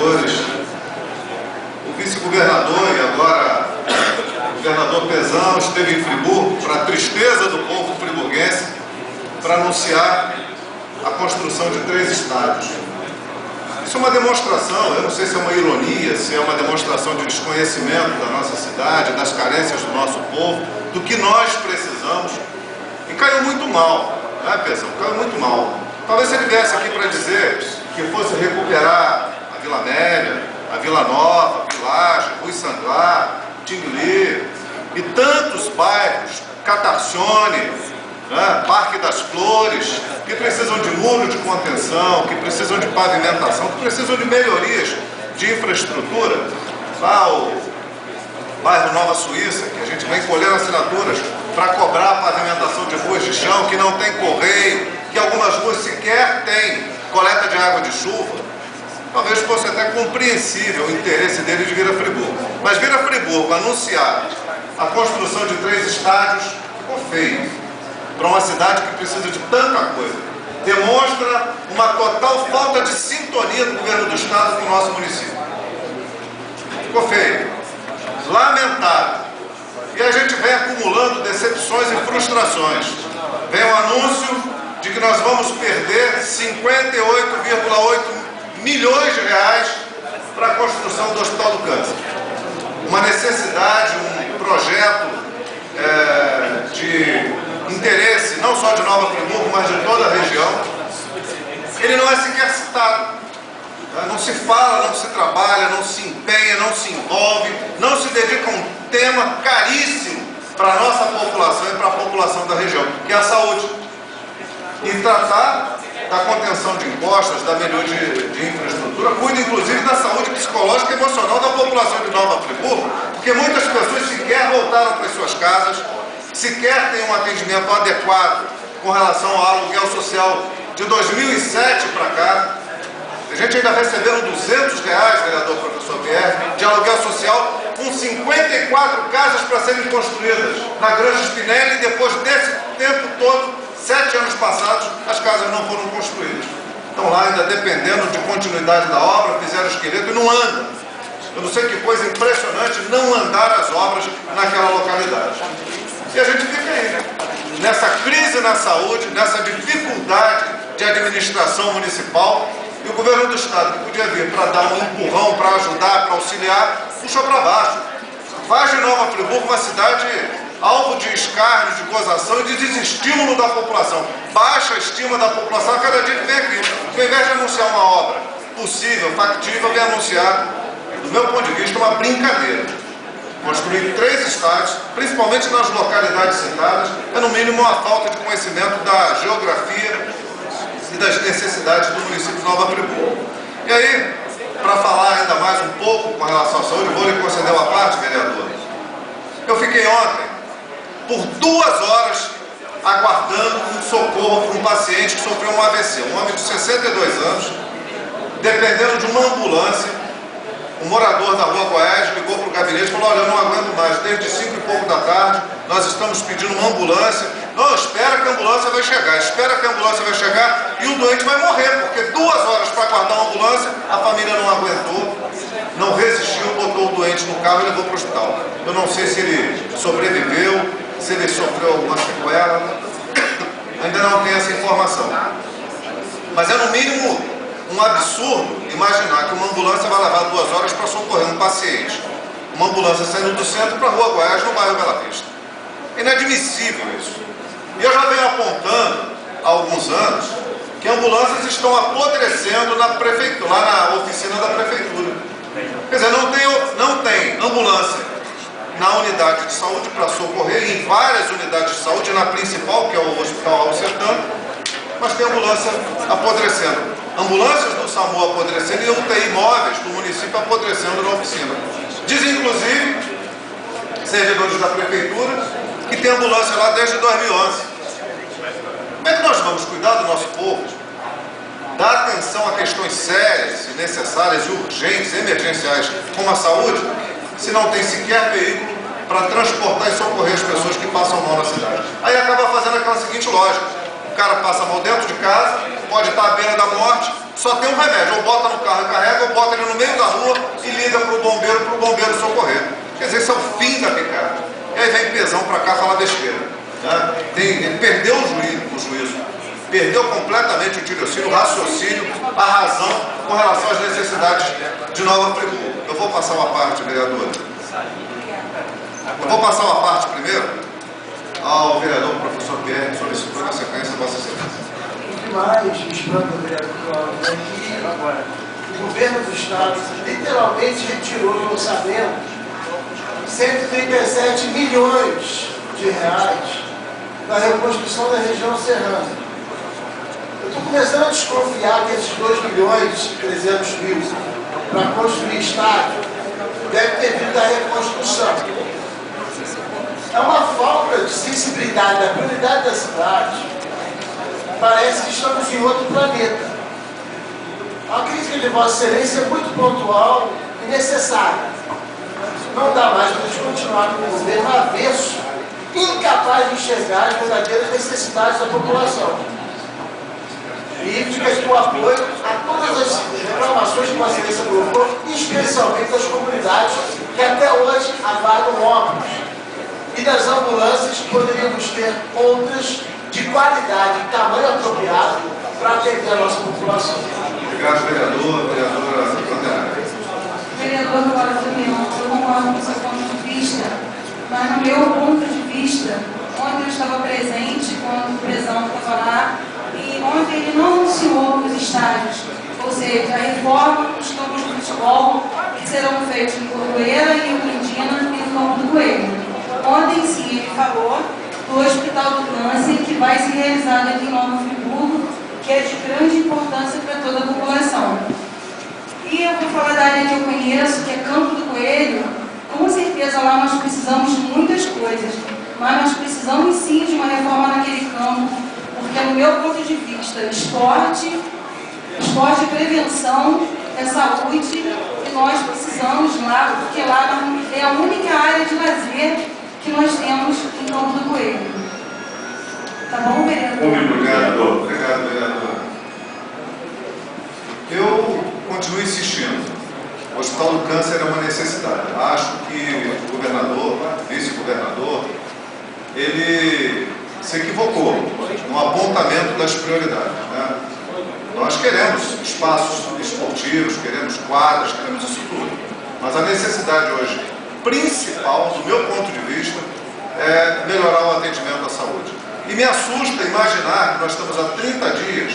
vereadores, o vice-governador e agora o governador Pezão esteve em Friburgo, para a tristeza do povo friburguense, para anunciar a construção de 3 estádios. Isso é uma demonstração, eu não sei se é uma ironia, se é uma demonstração de desconhecimento da nossa cidade, das carências do nosso povo, do que nós precisamos. E caiu muito mal, né, Pezão? Caiu muito mal. Talvez se ele viesse aqui para dizer que fosse recuperar a Vila Amélia, a Vila Nova, a Village, Rui Sanglar, Tinguely e tantos bairros, Catarcione, né, Parque das Flores, que precisam de muro de contenção, que precisam de pavimentação, que precisam de melhorias de infraestrutura. Lá o bairro Nova Suíça, que a gente vem colhendo assinaturas para cobrar a pavimentação de ruas de chão, que não tem correio, que algumas ruas sequer têm coleta de água de chuva. Talvez fosse até compreensível o interesse dele de vir a Friburgo. Mas vir a Friburgo anunciar a construção de 3 estádios ficou feio. Para uma cidade que precisa de tanta coisa. Demonstra uma total falta de sintonia do governo do estado com o nosso município. Ficou feio. Lamentável. E a gente vem acumulando decepções e frustrações. Vem o anúncio de que nós vamos perder 58,8 milhões de reais para a construção do Hospital do Câncer. Uma necessidade, um projeto de interesse, não só de Nova Friburgo, mas de toda a região. Ele não é sequer citado. Não se fala, não se trabalha, não se empenha, não se envolve, não se dedica a um tema caríssimo para a nossa população e para a população da região, que é a saúde. E tratar da contenção de impostos, da melhoria de infraestrutura, cuida inclusive da saúde psicológica e emocional da população de Nova Friburgo, porque muitas pessoas sequer voltaram para as suas casas, sequer têm um atendimento adequado com relação ao aluguel social de 2007 para cá. A gente ainda recebeu R$200, vereador professor Pierre, de aluguel social, com 54 casas para serem construídas na Granja Spinelli, e depois desse tempo todo, 7 anos passados, as casas não foram construídas. Estão lá ainda dependendo de continuidade da obra, fizeram esqueleto e não andam. Eu não sei que coisa impressionante não andar as obras naquela localidade. E a gente fica aí, né? Nessa crise na saúde, nessa dificuldade de administração municipal, e o governo do estado, que podia vir para dar um empurrão, para ajudar, para auxiliar, puxou para baixo. Faz de Nova Friburgo uma cidade alvo de escárnio, de gozação e de desestímulo da população. Baixa a estima da população a cada dia que vem aqui. Ao invés de anunciar uma obra possível, factível, vem anunciar, do meu ponto de vista, uma brincadeira. Construir 3 estádios, principalmente nas localidades citadas, é no mínimo uma falta de conhecimento da geografia e das necessidades do município de Nova Friburgo. E aí, para falar ainda mais um pouco com relação à saúde, vou lhe conceder uma parte, vereador. Eu fiquei ontem por 2 horas aguardando um socorro para um paciente que sofreu um AVC, um homem de 62 anos, dependendo de uma ambulância. Um morador da Rua Goiás ligou para o gabinete e falou: olha, eu não aguento mais, desde 5 e pouco da tarde, nós estamos pedindo uma ambulância. Não, espera que a ambulância vai chegar, espera que a ambulância vai chegar e o doente vai morrer, porque 2 horas para aguardar uma ambulância, a família não aguentou, não resistiu, botou o doente no carro e levou para o hospital. Eu não sei se ele sobreviveu, se ele sofreu alguma sequela, ainda não tenho essa informação. Mas é no mínimo um absurdo imaginar que uma ambulância vai levar 2 horas para socorrer um paciente. Uma ambulância saindo do centro para a Rua Goiás, no bairro Bela Vista. É inadmissível isso. E eu já venho apontando há alguns anos que ambulâncias estão apodrecendo na prefeitura, lá na oficina da prefeitura. Quer dizer, não tem ambulância na unidade de saúde para socorrer, em várias unidades de saúde, na principal, que é o Hospital Raul Sertano, mas tem ambulância apodrecendo. Ambulâncias do SAMU apodrecendo e UTI móveis do município apodrecendo na oficina. Dizem, inclusive, servidores da prefeitura, que tem ambulância lá desde 2011. Como é que nós vamos cuidar do nosso povo? Dar atenção a questões sérias, necessárias e urgentes, emergenciais, como a saúde, se não tem sequer veículo para transportar e socorrer as pessoas que passam mal na cidade. Aí acaba fazendo aquela seguinte lógica: o cara passa mal dentro de casa, pode estar à beira da morte, só tem um remédio, ou bota no carro e carrega, ou bota ele no meio completamente o tirocínio, o raciocínio, a razão com relação às necessidades de Nova Friburgo. Eu vou passar uma parte, vereadora. Eu vou passar uma parte primeiro ao vereador professor Pierre, que solicitou na sequência Vossa Excelência. Mais, explano o vereador que o governo do Estado literalmente retirou do orçamento 137 milhões de reais da reconstrução da região serrana. Eu estou começando a desconfiar que esses 2 milhões e 300 mil para construir estádio deve ter vindo da reconstrução. É uma falta de sensibilidade da prioridade da cidade. Parece que estamos em outro planeta. A crítica de Vossa Excelência é muito pontual e necessária. Não dá mais para a gente continuar com o governo avesso, incapaz de enxergar as verdadeiras necessidades da população. E fica aqui o apoio a todas as reclamações que Vossa Excelência colocou, especialmente das comunidades que até hoje aguardam ônibus. E das ambulâncias que poderíamos ter outras de qualidade e tamanho apropriado para atender a nossa população. Obrigado, vereador. Vereadora Vanderlei. Vereador Laura Damião, eu concordo com o seu ponto de vista, mas no meu ponto de vista, ontem eu estava presente quando o presidente estava lá, e ontem ele não anunciou os estádios, ou seja, a reforma dos campos de futebol que serão feitos em Cordoeira e em Lindina e no Campo do Coelho. Ontem sim ele falou do Hospital do Câncer, que vai ser realizado aqui em Nova Friburgo, que é de grande importância para toda a população. E eu vou falar da área que eu conheço, que é Campo do Coelho. Com certeza lá nós precisamos de muitas coisas, mas nós precisamos sim de uma reforma naquele campo, porque no meu ponto de vista, esporte e prevenção é saúde, e nós precisamos lá, porque lá é a única área de lazer que nós temos em Campo do Coelho. Tá bom, vereador? Obrigado, vereador. Eu continuo insistindo. O Hospital do Câncer é uma necessidade. Acho que o governador, vice-governador, ele se equivocou no apontamento das prioridades, né? Nós queremos espaços esportivos, queremos quadras, queremos isso tudo. Mas a necessidade hoje principal, do meu ponto de vista, é melhorar o atendimento à saúde. E me assusta imaginar que nós estamos há 30 dias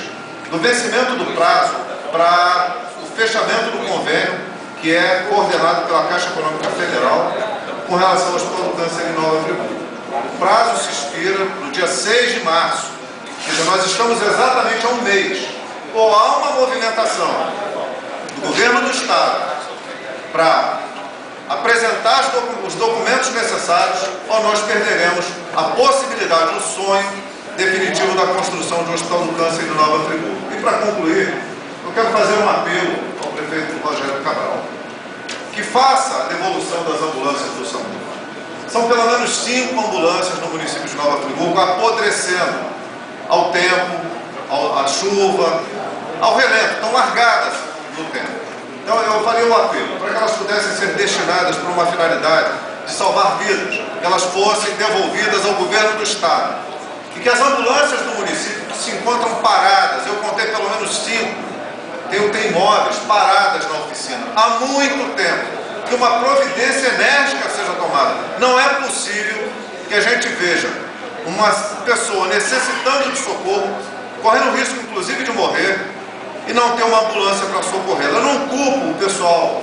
do vencimento do prazo para o fechamento do convênio que é coordenado pela Caixa Econômica Federal com relação ao Hospital do Câncer em Nova Friburgo. O prazo se expira no dia 6 de março, ou seja, nós estamos exatamente há um mês. Ou há uma movimentação do governo do Estado para apresentar os documentos necessários, ou nós perderemos a possibilidade, o sonho definitivo da construção de um Hospital do Câncer em Nova Friburgo. E para concluir, eu quero fazer um apelo ao prefeito Rogério Cabral, que faça a devolução das ambulâncias do SAMU. São pelo menos 5 ambulâncias no município de Nova Friburgo, apodrecendo ao tempo, à chuva, ao relento, estão largadas no tempo. Então eu faria um apelo para que elas pudessem ser destinadas para uma finalidade de salvar vidas, que elas fossem devolvidas ao governo do Estado. E que as ambulâncias do município que se encontram paradas, eu contei pelo menos 5, tem imóveis paradas na oficina há muito tempo, que uma providência enérgica seja tomada. Não é possível que a gente veja uma pessoa necessitando de socorro, correndo risco inclusive de morrer, e não ter uma ambulância para socorrer. Eu não culpo o pessoal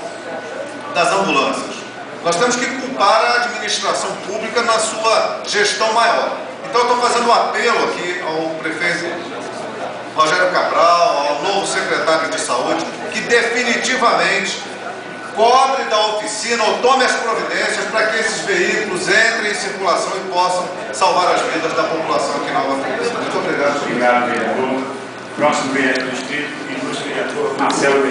das ambulâncias. Nós temos que culpar a administração pública na sua gestão maior. Então eu estou fazendo um apelo aqui ao prefeito Rogério Cabral, ao novo secretário de Saúde, que definitivamente cobre da oficina ou tome as providências para que esses veículos entrem em circulação e possam salvar as vidas da população aqui em Nova Friburgo. Muito obrigado. Obrigado, vereador. Próximo vereador inscrito, ilustre vereador Marcelo.